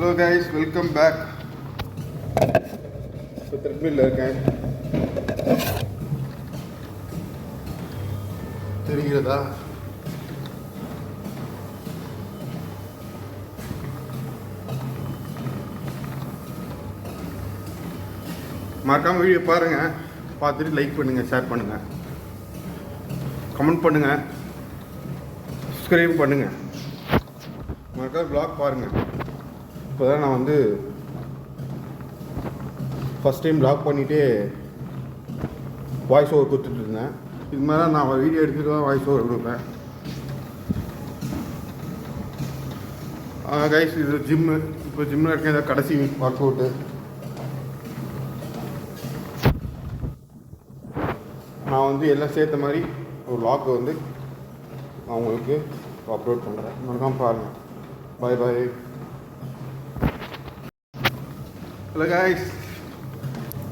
Hello guys, welcome back. இப்போ த்ரெட்மில்ல இருக்கேன். தெரிகிறதா? மறக்காம வீடியோ பாருங்க, பார்த்துட்டு லைக் பண்ணுங்க, ஷேர் பண்ணுங்க, கமெண்ட் பண்ணுங்க, சப்ஸ்கிரைப் பண்ணுங்க. மறக்காம vlog பாருங்க. இப்போதான் நான் வந்து ஃபஸ்ட் டைம் vlog பண்ணிகிட்டே வாய்ஸ் ஓவர் கொடுத்துட்டு இருந்தேன். இது மாதிரி நான் வீடியோ எடுத்துகிட்டு தான் வாய்ஸ் ஓவர் கொடுப்பேன். கைஸ், இது ஜிம்மு. இப்போ ஜிம்மில் இருக்கேன். இதை கடைசி ஒர்க் அவுட்டு. நான் வந்து எல்லாம் சேர்த்த மாதிரி ஒரு vlog வந்து நான் உங்களுக்கு அப்லோட் பண்ணுறேன். மறக்காம பாருங்கள். பாய் பாய். ஹலோ கைஸ்,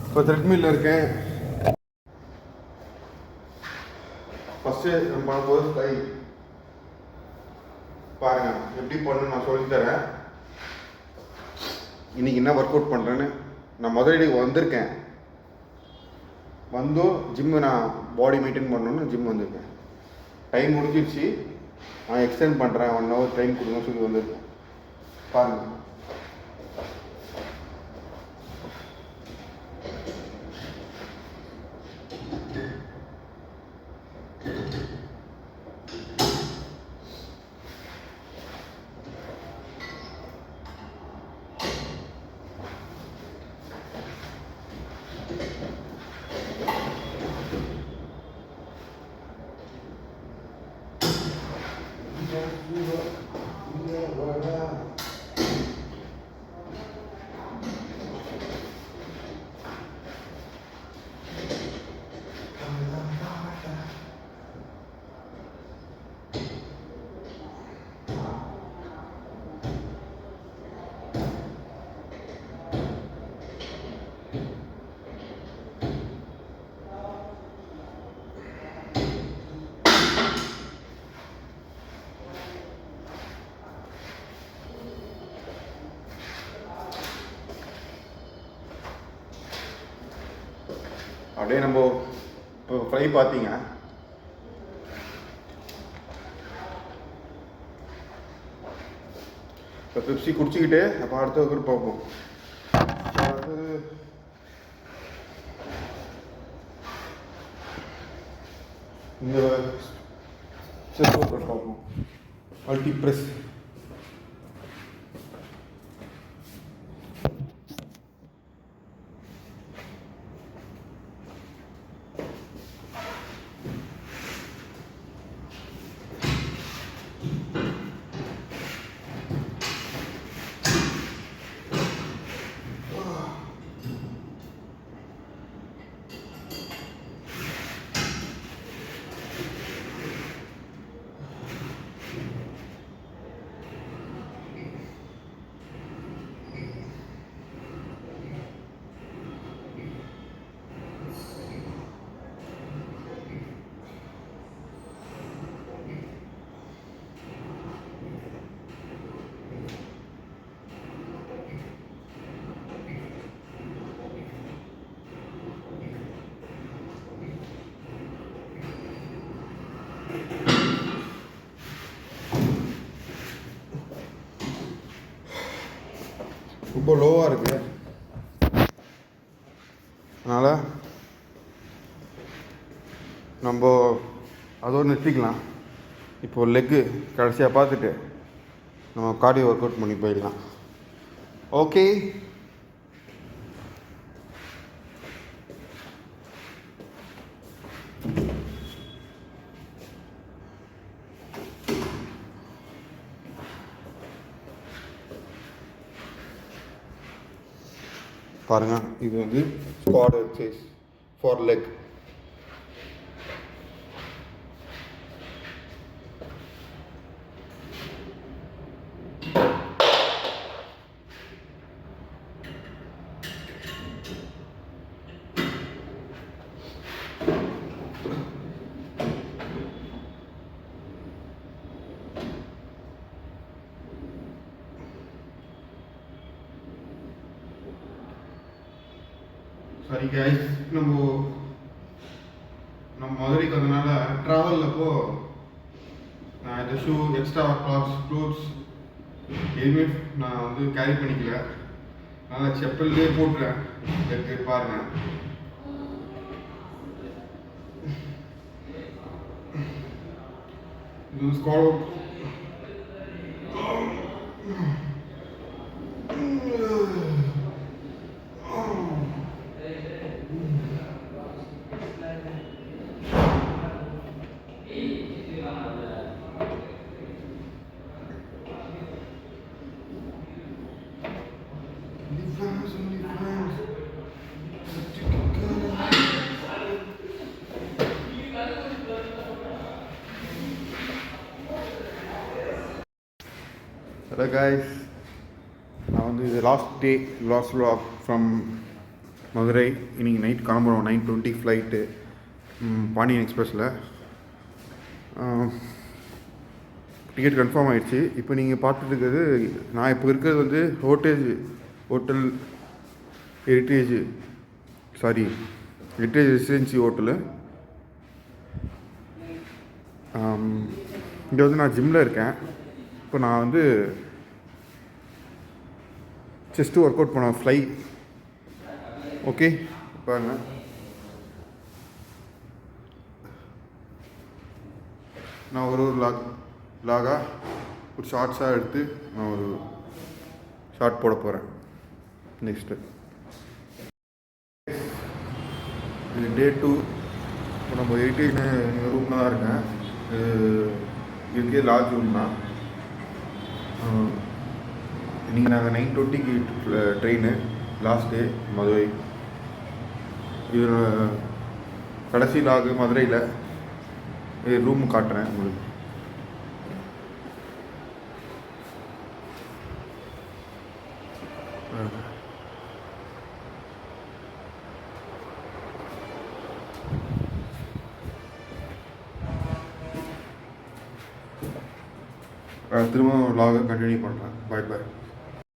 இப்போ த்ரெட்மில்ல இருக்கேன். ஃபஸ்ட்டு நம்ம பண்ணும்போது ஸ்கை பாருங்கள் எப்படி பண்ணணும் நான் சொல்லித்தரேன். இன்றைக்கி என்ன ஒர்க் அவுட் பண்ணுறேன்னு. நான் முதலீடு வந்திருக்கேன். வந்தும் ஜிம்மு நான் பாடி மெயின்டைன் பண்ணணுன்னு ஜிம் வந்திருக்கேன். டைம் முடிஞ்சிடுச்சு. நான் எக்ஸ்டெண்ட் பண்ணுறேன், 1 hour டைம் கொடுங்க சொல்லி வந்திருக்கேன். பாருங்கள். அப்படியே நம்ம இப்போ ஃப்ரை பார்த்தீங்க. இப்போ பெப்சி குடிச்சிக்கிட்டு அப்போ அடுத்த வகுப்பு பார்ப்போம். இந்த செஸ் ஒர்க் பார்ப்போம். Multi press. ரொம்ப லோவாக இருக்குது, அதனால் நம்ம அதோடு நிறுத்திக்கலாம். இப்போது லெக்கு கடைசியாக பார்த்துட்டு நம்ம கார்டியோ ஒர்க் அவுட் பண்ணி போயிடலாம். ஓகே. பாருங்கள், இது வந்து ஸ்குவாட் எக்ஸசைஸ் ஃபார் லெக். சரி கைஸ், நம்ம மதுரைக்கு வந்தனால ட்ராவலில் அப்போ நான் இந்த ஷூ எக்ஸ்ட்ரா க்ளோத்ஸ் எதுவுமே நான் வந்து கேரி பண்ணிக்கல. நல்லா செப்பல்லே போட்டுறேன். லெக்கு பாருங்கள். இது ஸ்குவாட் அவுட். ஹலோ காய்ஸ், நான் வந்து இது லாஸ்ட் vlog ஃப்ரம் மதுரை. இன்றைக்கி நைட் கிளம்புறோம். 9:20 ஃப்ளைட்டு பாண்டியன் எக்ஸ்பிரஸில். டிக்கெட் கன்ஃபார்ம் ஆகிடுச்சு. இப்போ நீங்கள் பார்த்துட்டு இருக்கிறது, நான் இப்போ இருக்கிறது வந்து ஹோட்டல் ஹெரிட்டேஜ் ரெசிடென்சி ஹோட்டலு. இங்கே வந்து நான் ஜிம்மில் இருக்கேன். இப்போ நான் வந்து செஸ்ட்டு ஒர்க் அவுட் பண்ண ஃப்ளை. ஓகே பாருங்க. நான் ஒரு லாகாக ஒரு ஷார்ட்ஸாக எடுத்து நான் ஒரு ஷார்ட் போட போகிறேன். நெக்ஸ்ட்டு இது டே 2. இப்போ நம்ம 18 ரூமில் தான் இருக்கேன். இதுக்கே லார்ஜ் ரூம் தான். இன்றைக்கி நாங்கள் 9:20க்கு ட்ரெயினு. Last day Madurai. இது கடைசி லாகு மதுரையில். இது ரூம் காட்டுறேன் உங்களுக்கு. திரும்ப லாகை கண்டினியூ பண்ணுறேன். பாய்.